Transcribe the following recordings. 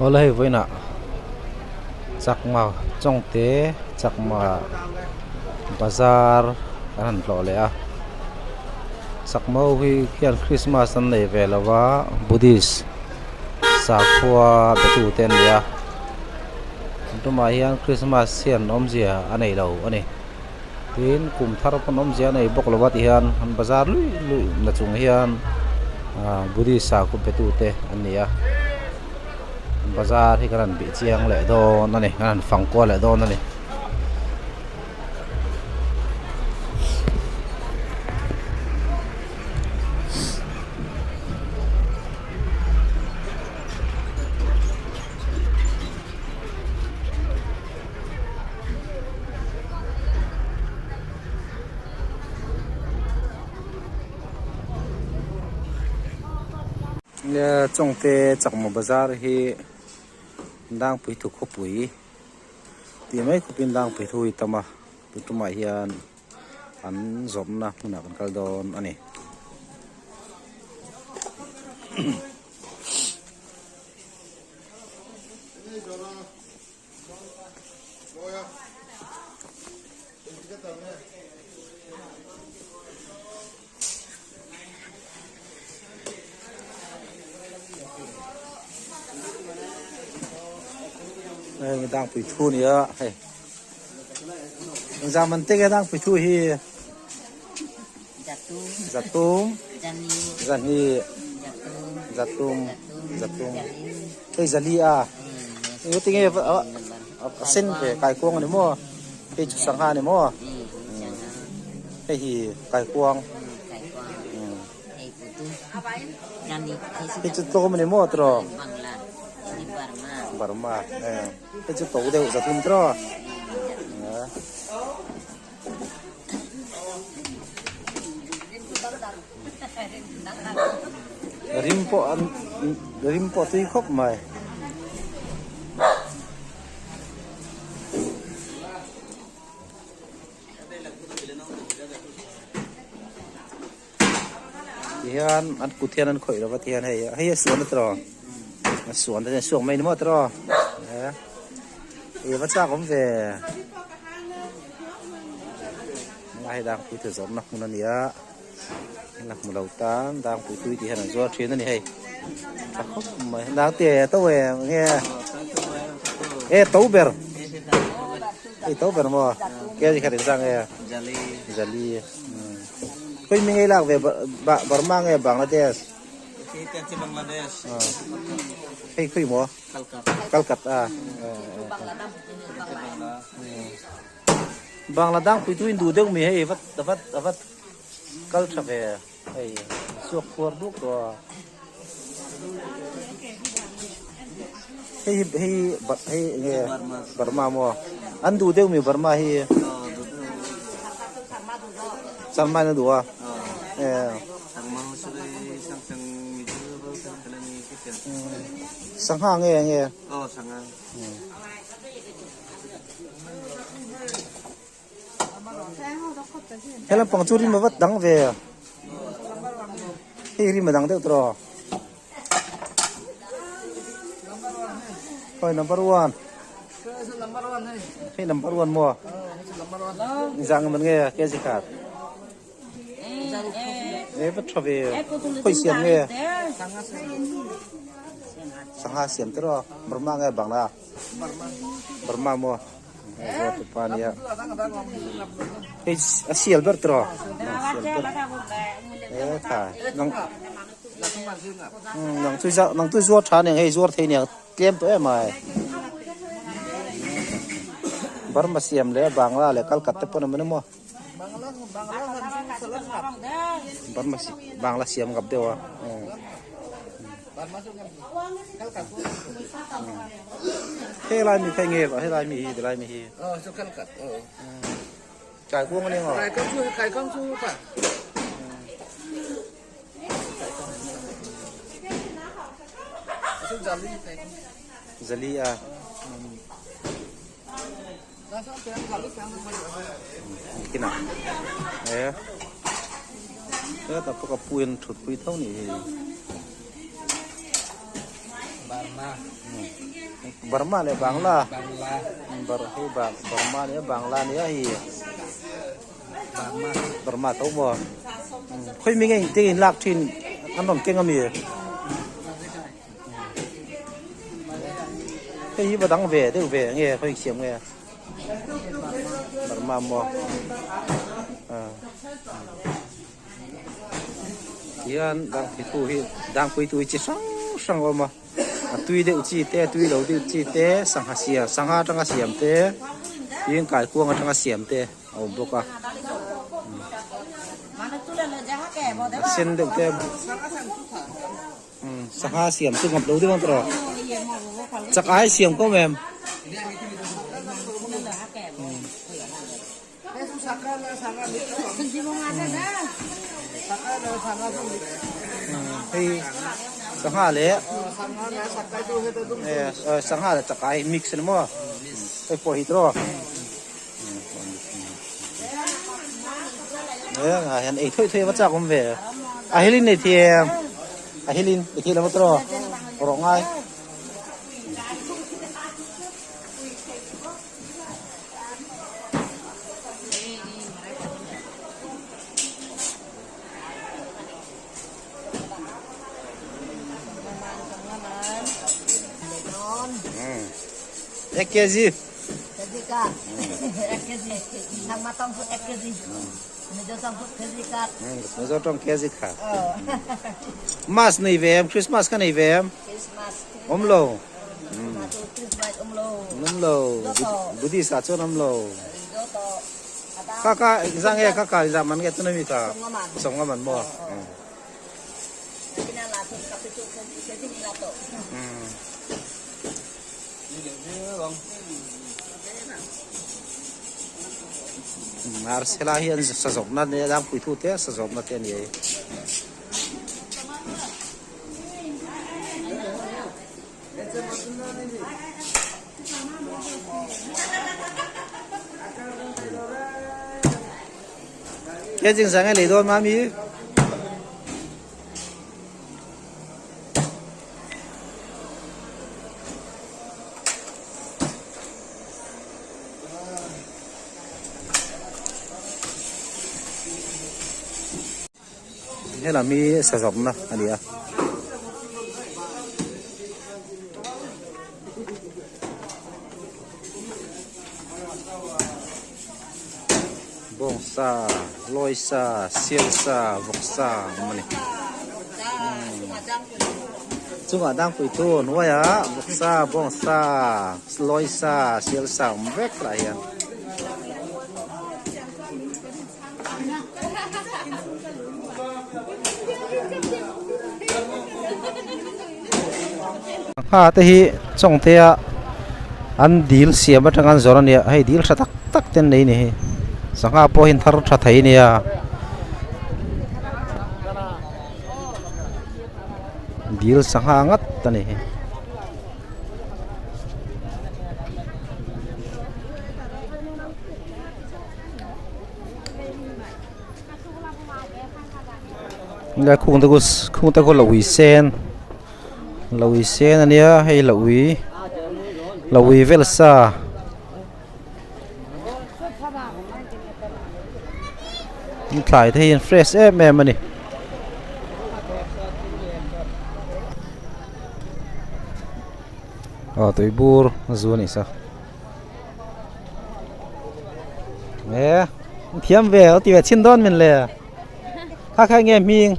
Oleh với nạ chắc mà trong tế chắc mà bazar kan lo le a chắc mau hi khian Christmas an nei ve lawa Buddhist sa khua betu ten ya tuma hian Christmas hian om zia anei lo ani tin kum thar pon om zia nei bok lawa ti hian han bazar lui lui na chung hian Buddhist sa khu betu te ania bazar hi kan bi chiang le do na ni kan phang ko le do na ni trong te chak mo bazar hi dang pui thu kho pui ti mai khu pin dang pui thui tama putuma hian an zomna huna kan kal don ani người đang bị thu nữa, hey, giờ mình thấy cái đang bị thu hi, zatum, zani, zatum, cái zali à, cái tiếng nghe xin về cài quang này mua, cái chút sang hà này mua, cái gì cài quang, cái chút tôm này mua rồi. Barma, cái chỗ tàu đều zatum tro, rimpo tuy khóc mày, hian ăn cút hian ăn khởi là vật hian hay sườn nữa tro. Xuống thì xuống mấy nữa rồi, thì vẫn sao cũng về, ngay đang cúi thở giống nặc một nĩa, nặc một đầu tán đang cúi thui thì hẳn do chuyến này hay, mà đang tiền tàu về nghe, tàu bèr, tàu bèr mà, cái gì khai đến sang nghe, jali, coi mình nghe lạc về Burma nghe Bangladesh. Tensi Bangladesh. Hey, khui mo? Calcutta. Bangladesh pui tu indu deu mi hey vat culture ve hey suak khor duk to. Hey Burma mo. Andu deu mi Burma hi. Salman adu ah. Sang hang nghe. Sang hang. Hay là bằng churi mà vắt đắng về. Hay ri mà đắng được rồi. Coi number one. Hay number one mua. Giang mình nghe cái gì cả. Đấy vẫn cho về. Coi xiên nghe. Sangha siam tero Burma nghe Bangla Burma mo zo tupan ya asial ber tero ta nang tu zo cha ne hei zo thei ne tlem pe mai Burma siam le Bangla le Calcutta pon men mo Bangla siam gap dewa thế lại mình khai nghề và thế lại mình thì lại mình Cho căn cật. cải cuông lên rồi. Cải con chu cả. Zali à. Cái nào? Đấy. Thế tập có puin thụt puin thâu nhỉ? Burma le Bangla Bangla. Burma ni Bangla ni hi Bangma. Burma to mo khoi mi ngai te lak thin anon keng ami cái gì mà đăng về đều về nghe khoi xiêm nghe Burma mo hiện đang quay tu chỉ sang mà tuy đều chỉ té tuy đầu đều chỉ té sang ha trong cái xiêm té yên cải cuông trong cái xiêm té ổn bốc à xin được té sang ha xiêm tôi ngập đầu đi con rồi chắc ai xiêm có mềm thì sang ha lẽ sang ha là chắc ai mix nữa mà cái phổi hydro đấy hiện ấy thôi bắt chắc không về Helin này thì Helin để khi làm sao rồi ngay ekezi Kezikat, ekezi, sama tong food ekezi, meja tong food kezikat. Meja tong kezikat. Mas này về em, Christmas cái này về em. Christmas. Lo. Christmas lo. Lo. Budi sacho lo. Kakak, jangan kakak zaman kita nih kita. Songaman mo. Kita langsung kapitu kezi ni lato. Marcela hian sajok na ne dam pui thu te sajok na te ni ke jing sang ai le don ma mi thế là mi sử dụng nè anh đi à bông sa lôi sa xiên sa vọc sa mà này chúng ta đang quỳ tu nuôi á vọc sa bông sa lôi sa xiên sa vét lại à ha te hi chong te a an dil siam atang an zor ania hei dil tha tak tak ten nei ni sanga po hin thar tha thei nia dil sanga ngat tani nga khung ta ko lawi sen ania hay lawi velsa thải thấy fresh em mà nè tụi bur zuan này sao nè thiam về ở tiệm chín đón mình lẹ khác nghe miếng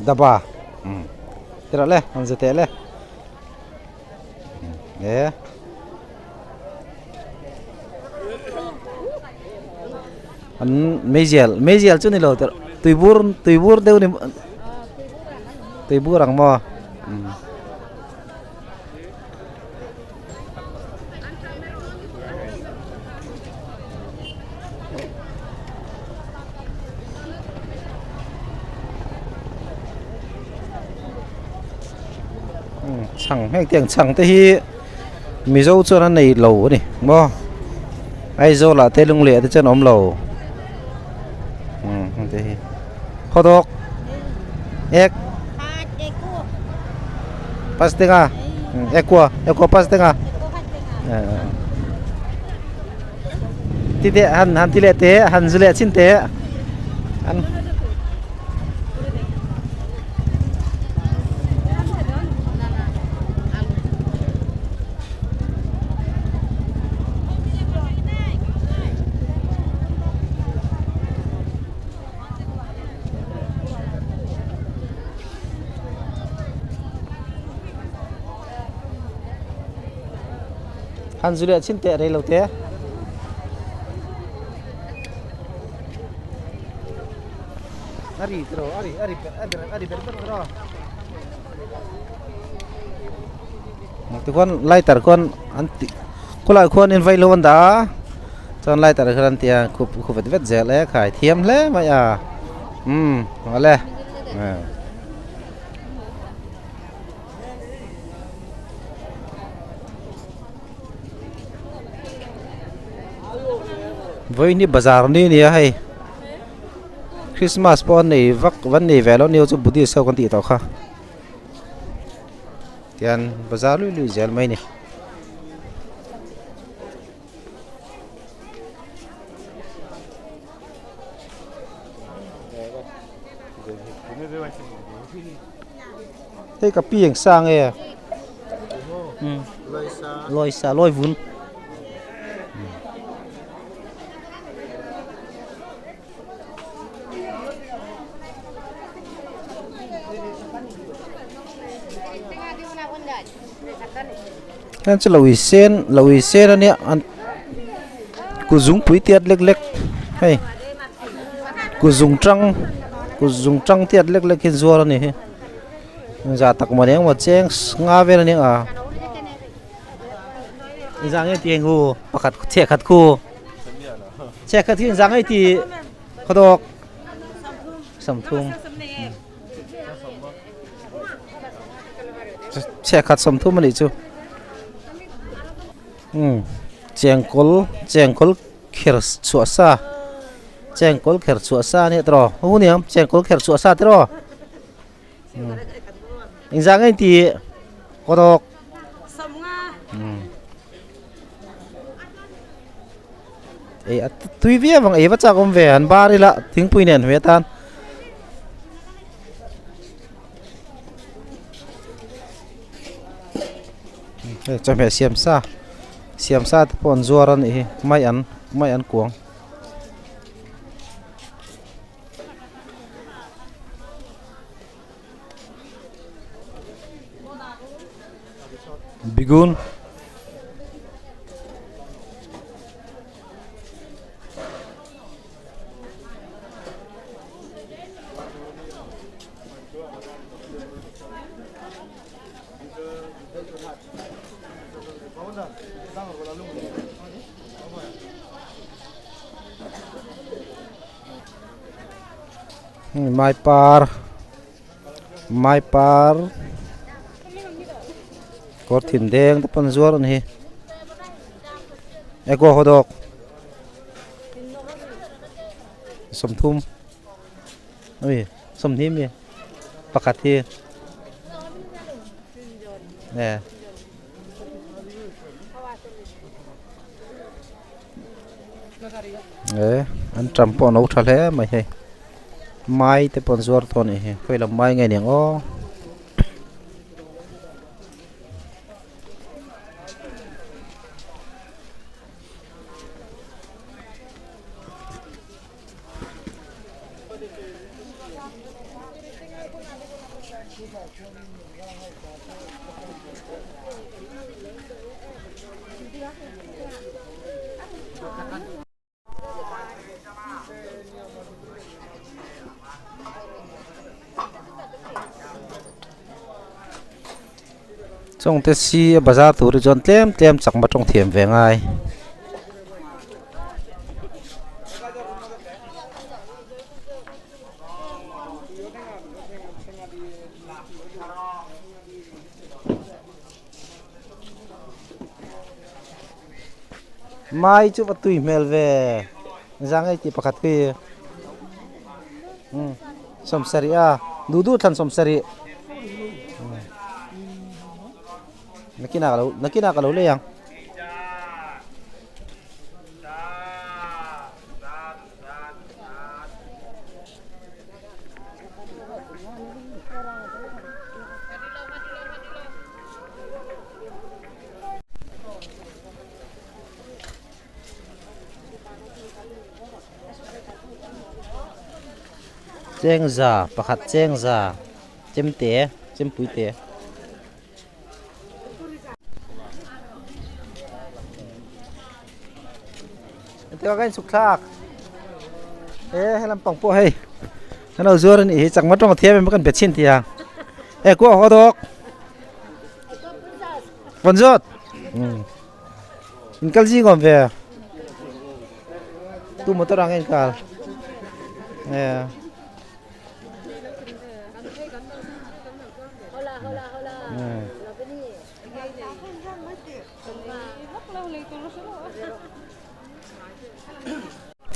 đaba tira le on se tele an mezial chu ni lo tui bur deu ni tui bur ang mo chẳng hay tiếng chẳng thế hi mi dâu cho nó này lẩu này bo ai dâu là tê lung lệ thì chân ốm lẩu thế hi hot dog egg Pastenga. Eko pastenga. Tite han tile te han zule chin te. An Han zule chin te re lo te. Ari ber tro. Tu kon lighter kon anti. Kula kon invite lo wanda. Chon lighter kan tia ku vet vet zel e khai thiam le ma ya. Ole. Với ni bazar ni ni hay Christmas pon này vắc vấn đề về nó nêu cho bút đi sau con tị tàu kha tiền bazar lui lui zel mai ni thế cái pieng sang e loi vun kan cho lawi sen anh an ku dùng pui tiệt lek lek hay ku dùng trăng tiệt lek lek hin zuar ni za tak ma neng ma cheng nga ve ni a zang ai tieng hu pakhat che khat khu che khat hin zang ai ti khodok sam thum che khat sam thum ni chu chengkol kher chuasa chengkol kher chuasa ni tro hu niam chengkol kher chuasa tro injang ai ti kodok e tui via bang e bacha kom ve an bari la thing pui nen ve tan cho mẹ siam sa pon zuaran e mai an kuang bigun mai par có thìn đen tập pan zuar an hi eko hodok som thum oi som thim mi pakhat hi nè anh trầm pon nấu thal he mai hay mai te pon zuar thon hi khoi la mai ngai neng o trong taxi bazar tu jon tlem chak ma trong thiam ve ngai mai chu tui mel ve jang ai ti pakhat ki som sari a du than som sari nakina ka lo le yang cheng za pakhat cheng za chem pui te teo kan suk thak helam pang po hei hano zur ni chang ma tong thiam kan bet chin tiang ko ho dok bonjot in kal ji ngom ve tu motor ang en kal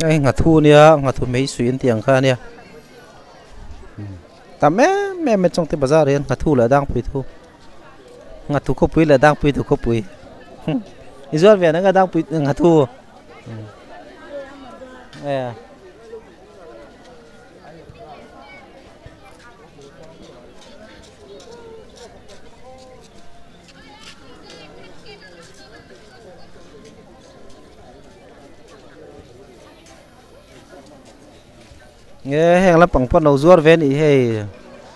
ngà thu mấy xuyên tiền kha nia tạm mẹ trong cái bazar đấy ngà thu là đang pui thu ngà thu có pui là đang pui thu có pui Israel về nó là đang pui ngà thu nghe hàng lắm bằng phân đầu ruột về thì hay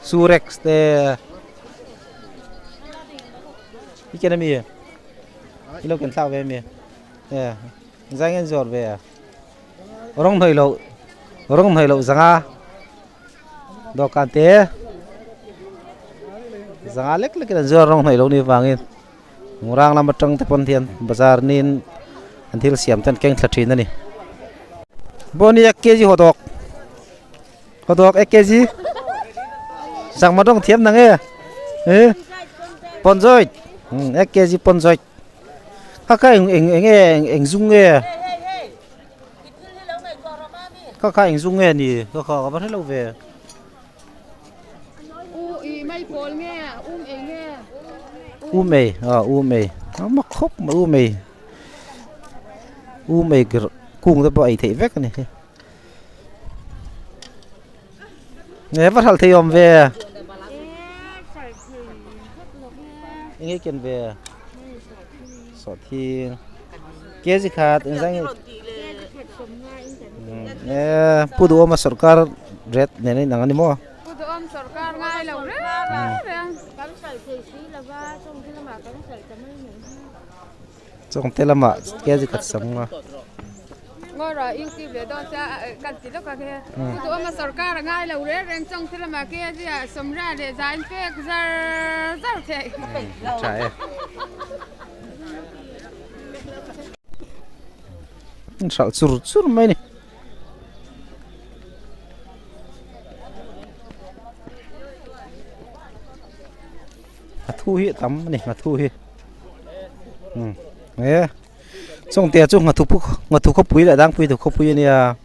surex te cái kia mi cái lâu cần sao về mi danh anh ruột về rong thầy lộ rằng à đồ càn té rằng à lek cái ruột rong thầy lộ đi vàng in ngurang làm trăng tập phân thiên bazar nên anh thiếu xiêm chân keng thật chín đó nè boni cái gì hodok ek kg sang mà trong thiếm nang ponjoy ek kg ponjoy khá anh dung nghe khá anh dung nghe nhỉ khá có bắt hết lâu về mày nó mắc khóc mà mày cùng tôi bày thấy vét này nghe bắt hal thấy về nghe kiện về sọt thì kia gì khác anh rằng nghe pudu mà sarkar red này nang ani mo pudu sarkar ngai lâu đấy trong tela mà kia gì khác sống mà ngồi rồi yêu kịp để đo sẽ cắt chỉ lúc kia tụi mà sarkar là ngay lâu đấy đang trong thế là mà kia gì à sống ra để giải phê ra thế trái sợ sur mấy này thu hiện tắm này mà thu hiện trong tiền chung ngặt thu khóc quý lại đang quý thu khóc quý này à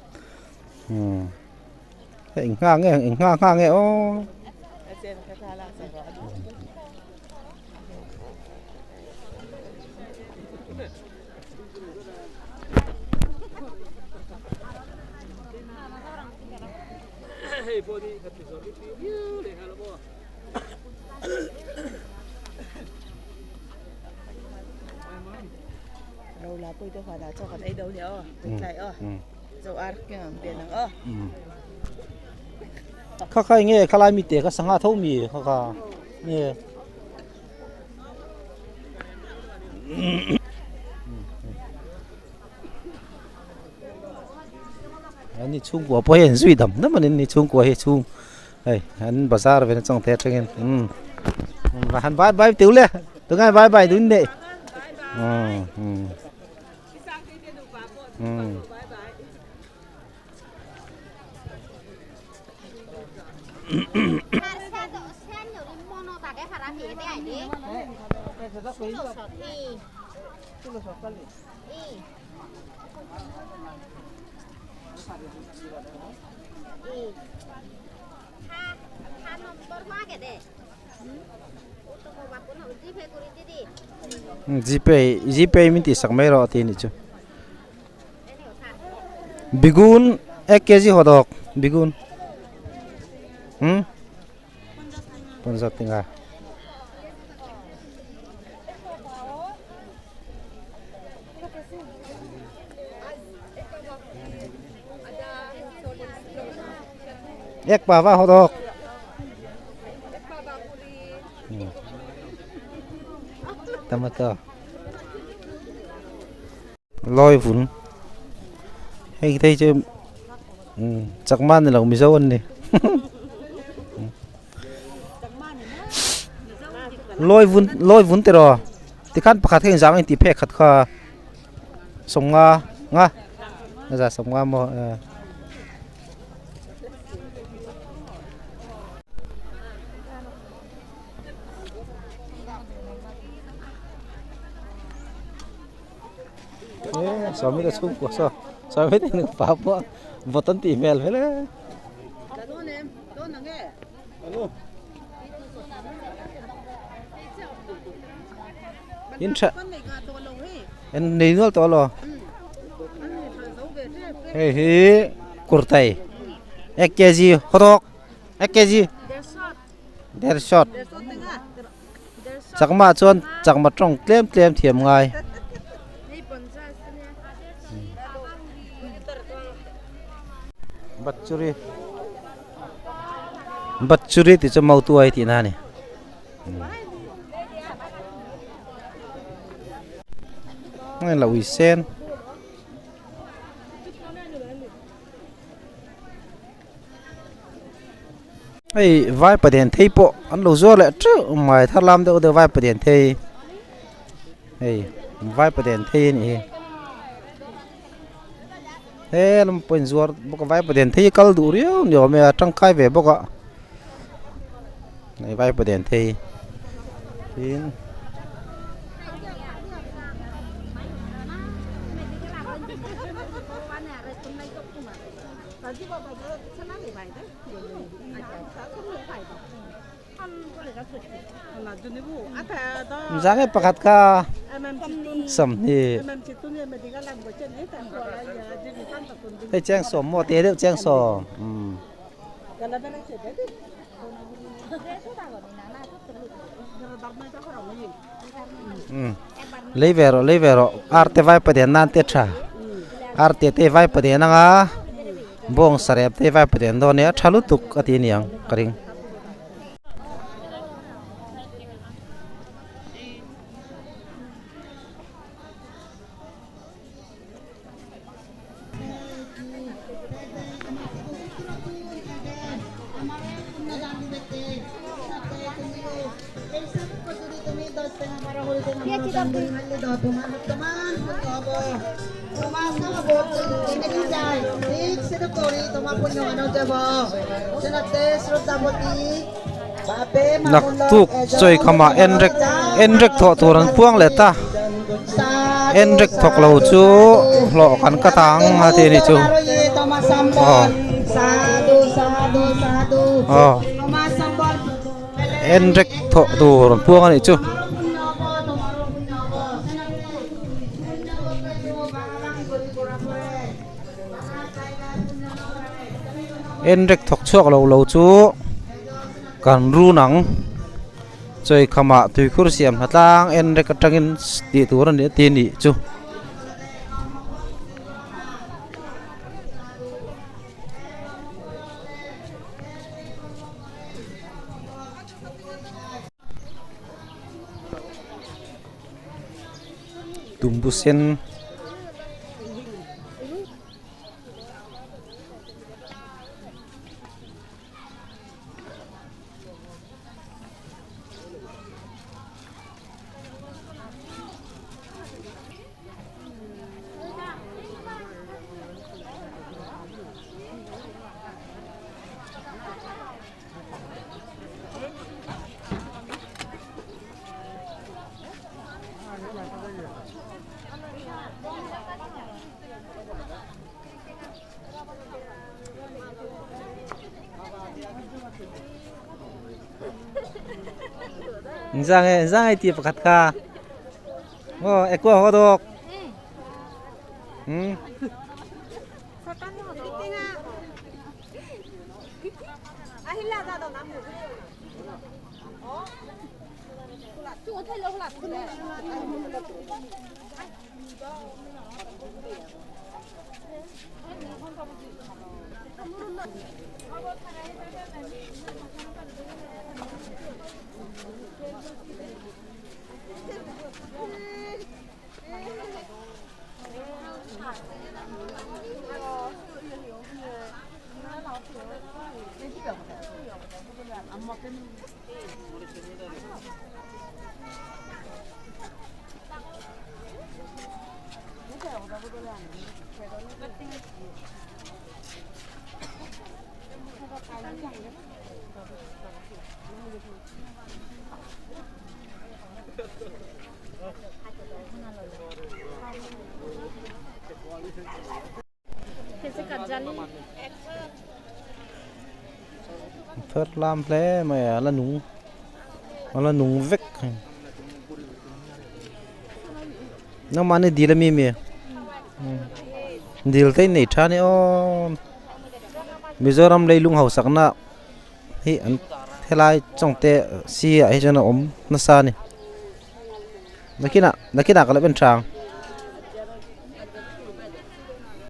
hình ngang nghe ô đâu là tôi phải là cho cái đây đâu nhở chạy dầu ăn cái tiền nữa khá nghe khá lại mi tệ khá sang hạ thâu mi khá nghe anh chung của bố hiện duy đầm đó mà nên chung của hiện chung đây anh bazar về trong thế cho nên và hắn vái tiểu lệ tôi ngay vái đứng đệ nomor 2 ke deh. Untuk mau bakun harus di GPay minti sak mai ro ti ni chu bigun 1 kg hodok bigun 50 एक पावा hodok tomato lôi vốn hay thấy chứ chắc man thì là mì dâu ăn đi lôi vốn thế rồi thì khăn bạc cái dạng anh thì phê khát kha sống nga ra sống nga mà suami dah cukup so suami tu nak apa buatan email hele insa en ni nol to lo he kurtai 1 kg hodok 1 kg der shot chakma chon chakma trong klem thiam ngai bắt churi thì cho mau tuổi thì na này này là uy sen ấy vai bờ đèn thấy bộ ăn lẩu rô lại chứ mày thắt làm đâu được vai bờ đèn thấy ấy vai bờ đèn thấy này thế làm phần ruột bốc vai bờ đèn thấy câu đủ riêu nhiều mà trăng khai về bốc ạ này vai bờ đèn thấy giá cái pakat ka sầm thì cái trang sổ mua té được trang sổ lấy về rồi arte vai bờ đèn nan tết cha arte te vai bờ đèn nga bong sarep te vai bờ đèn đó nè chalu tuk ati niang karing nak tuk choi khama enrek tho turan puang le ta enrek thok lo chu lo kan ka tang ha te ni chu enrek tho turan puang ani chu enrek thok chuak lo chu kan ru nang choi khama tui khur siam hatlang enrek atangin ti turan ni ti ni chu tumbusen Giang ti pakat ka ekwa hodok. Phớt lam thế mà là nung vek nó mà này đi là mi mi đi thấy này cha này ô Mizoram lấy lung hậu sắc na hi anh thế lại trong tệ si ấy cho nó ốm nó xa này nó kia cái lại bên tràng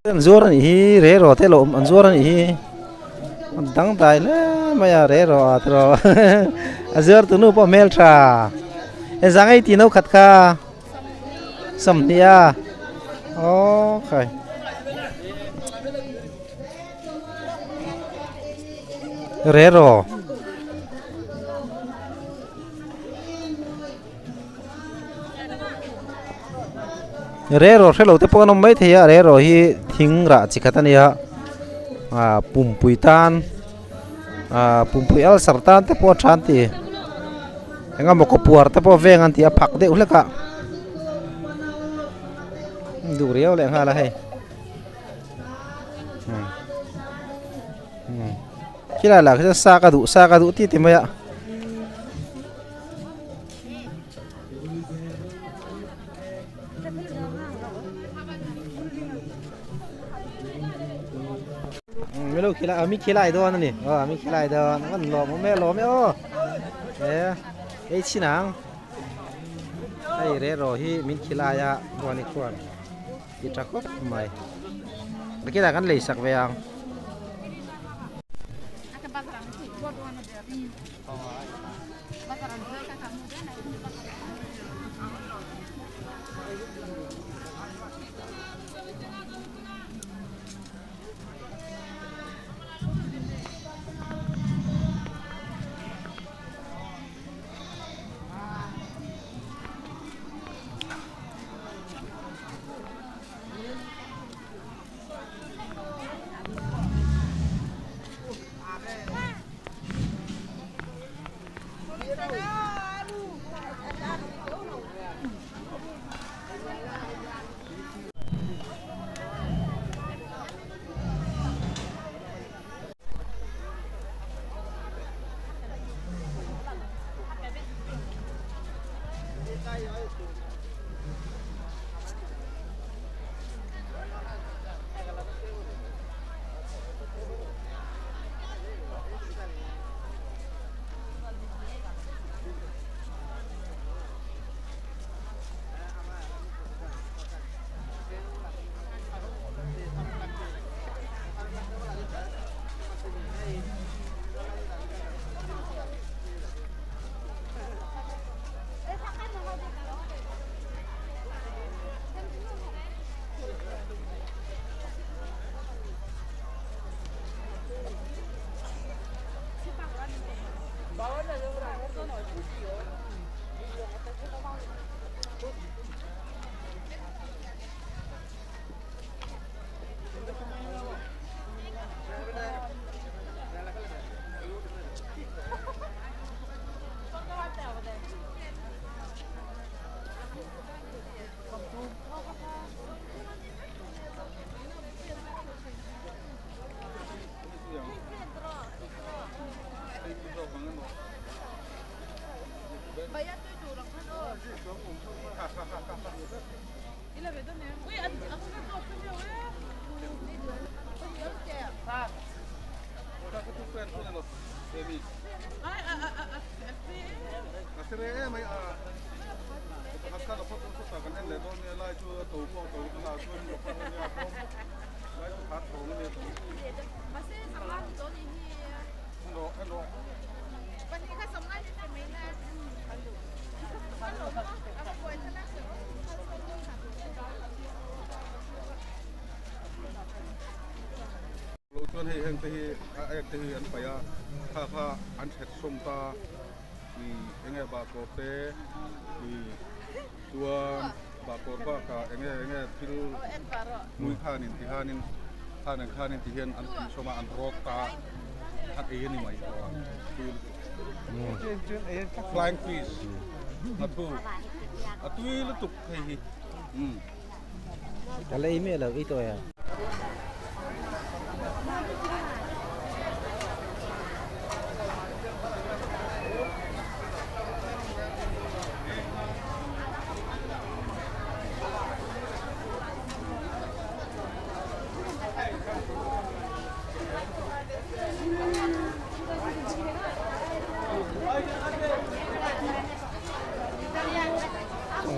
anh zor này rẻ rồi thế lộ anh zor này đăng tài lẽ mà rẻ rồi rồi azur tu nu po mel tra e zangai ti no khat kha sam nia okay rẻ rồi hello te po no mai thia rẻ rồi hi thing ra chi khatania pumpui tan pumpui al sartan te po chanti enga moko puar te po vengan ti aphak de uleka duriau le ngala hai kila la ka sa ka du ti ti maya melo kila ami kila ido ani ami kila ido ngan lo me o e chinang ai re ro hi min kila ya boni kwan ti takop mai kita kan lei sak veang Tuan hei heng tehi an paya pha an thet som ta I enge ba ko te I tuan ba ko ba ka enge til mui khanin ti hanin ti hian an soma an rok ta at e ni mai flying fish atu lu tuk hei Kalau email lah itu ya.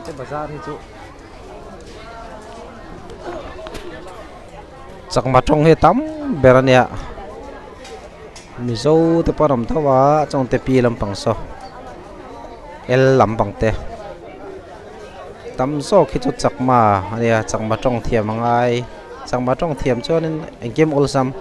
Cái bazar itu sak matong he tam berania mizo te param thawa chong te pi lampang so el lampang te tam so khichu chak ma ania chak matong thiam angai chak matong thiam chonin engkem olsam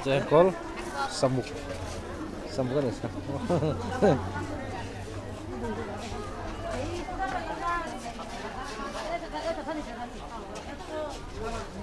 Jengkol sabuk kan ya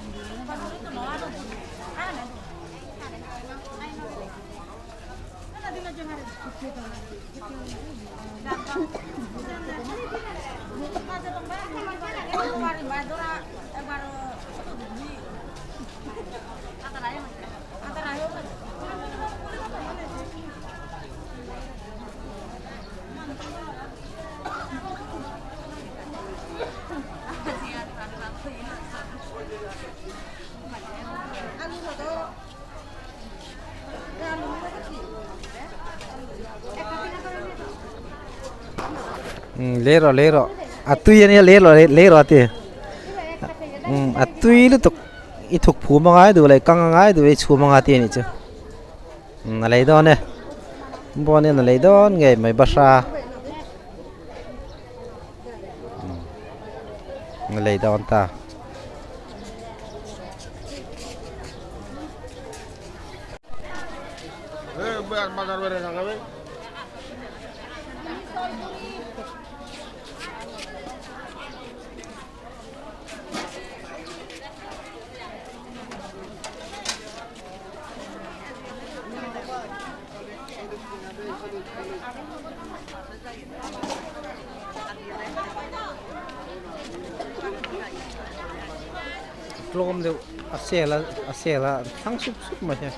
lero atui ani lero ati atui lu tuk I thuk phu mangai du lai kang ngai du I chu mangai ti ni chu na lai don ne bon ne na lai don ngai mai basha na lai don ta Lom deu asela thang sup mà thế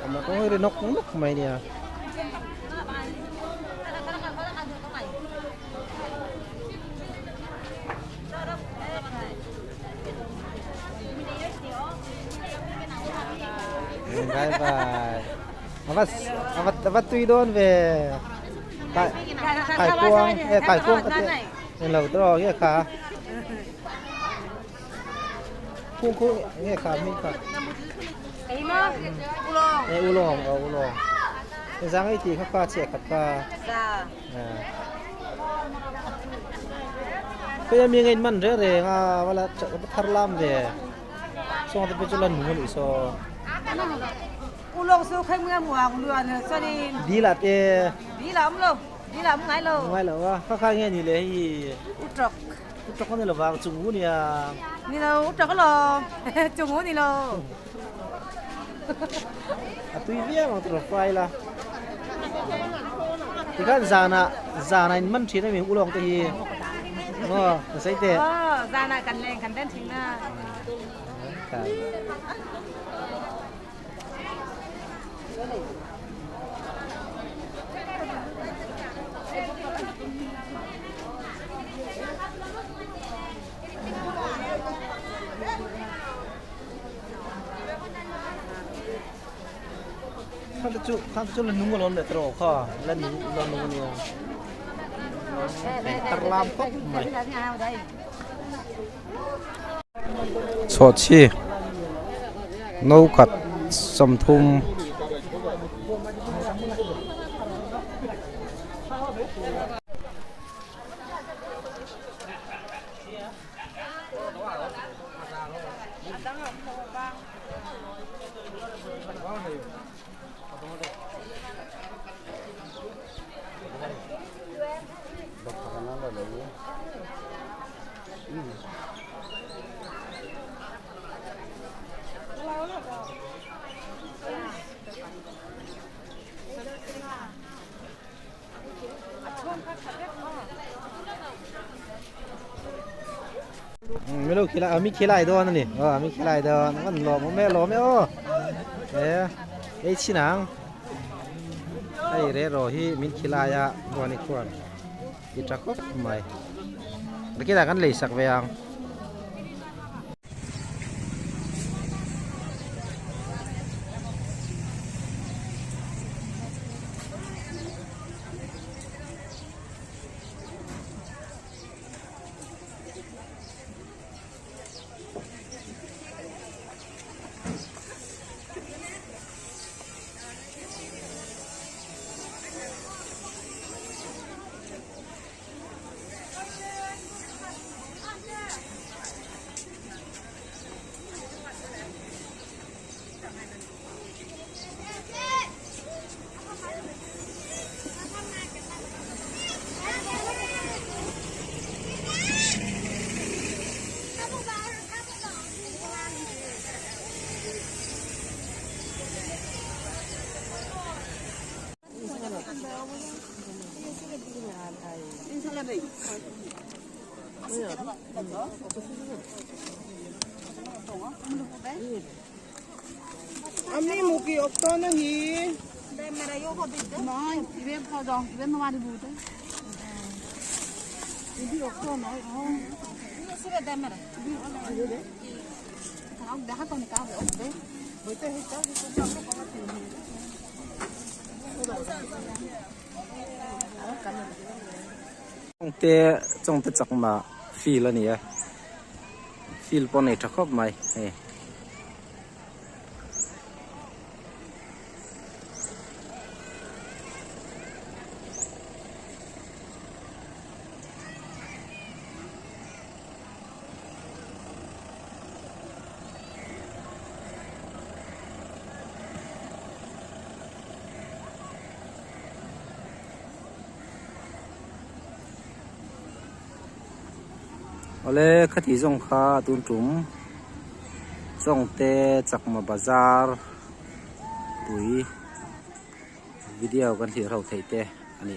mà có hơi nóc mày nè bye bye avat tui don về Khai cuông cái nên là đó cái khá cuông nghe khá mình khá ulong giang ấy thì khắp che khắp pa Dạ. bây giờ mình anh mình rồi nga wala thar lam về xong rồi bây giờ lần muốn đi so Ulong su khai mưa mùa lừa nữa cho đi là thế đi làm ngay luôn. ngoài là wa khá nghe như thế thì Utrok. cho con này là vào chung ngũ nè Ni lo utrok lo. Chung ngủ ni lo. tùy việc mà tụi fry là thì các già này mình chỉ là mình u lòng thì nó sẽ thế Ra này cần lên cần đến chính là. khăn chút là nung luôn để trổ kho lần nung nhiều terlam kok mày sốt chi nấu cắt sầm thumไม่รู้ขี้ไรมีขี้ไรด้วยนั่นนี่มีขี้ไรด้วยมันหล่อมั้ยแม่หล่อไหมโอ้ไอ้ชินังไอ้เร่รอฮีมีขี้ไรอะตัวนี้ควรกิจกรรมใหม่เมื่อกี้ได้กันเลยสักเวียงAmi muki okto na hi. Đây mà đây có thịt đấy. Nói, bên kho giòn, bên mà đi bùi đấy. Đi okto nói không. Sẽ về đây mà. Đi ở đây đấy. Tháo đã con cao về okto đấy. Với tay hết cháu thì cũng không có tiền. trong tết chắc mà phi là nè phi bọn này chắc khóc mày ole khati zong kha tun tum zong te chakma bazar pui video kan thi rau thei te ani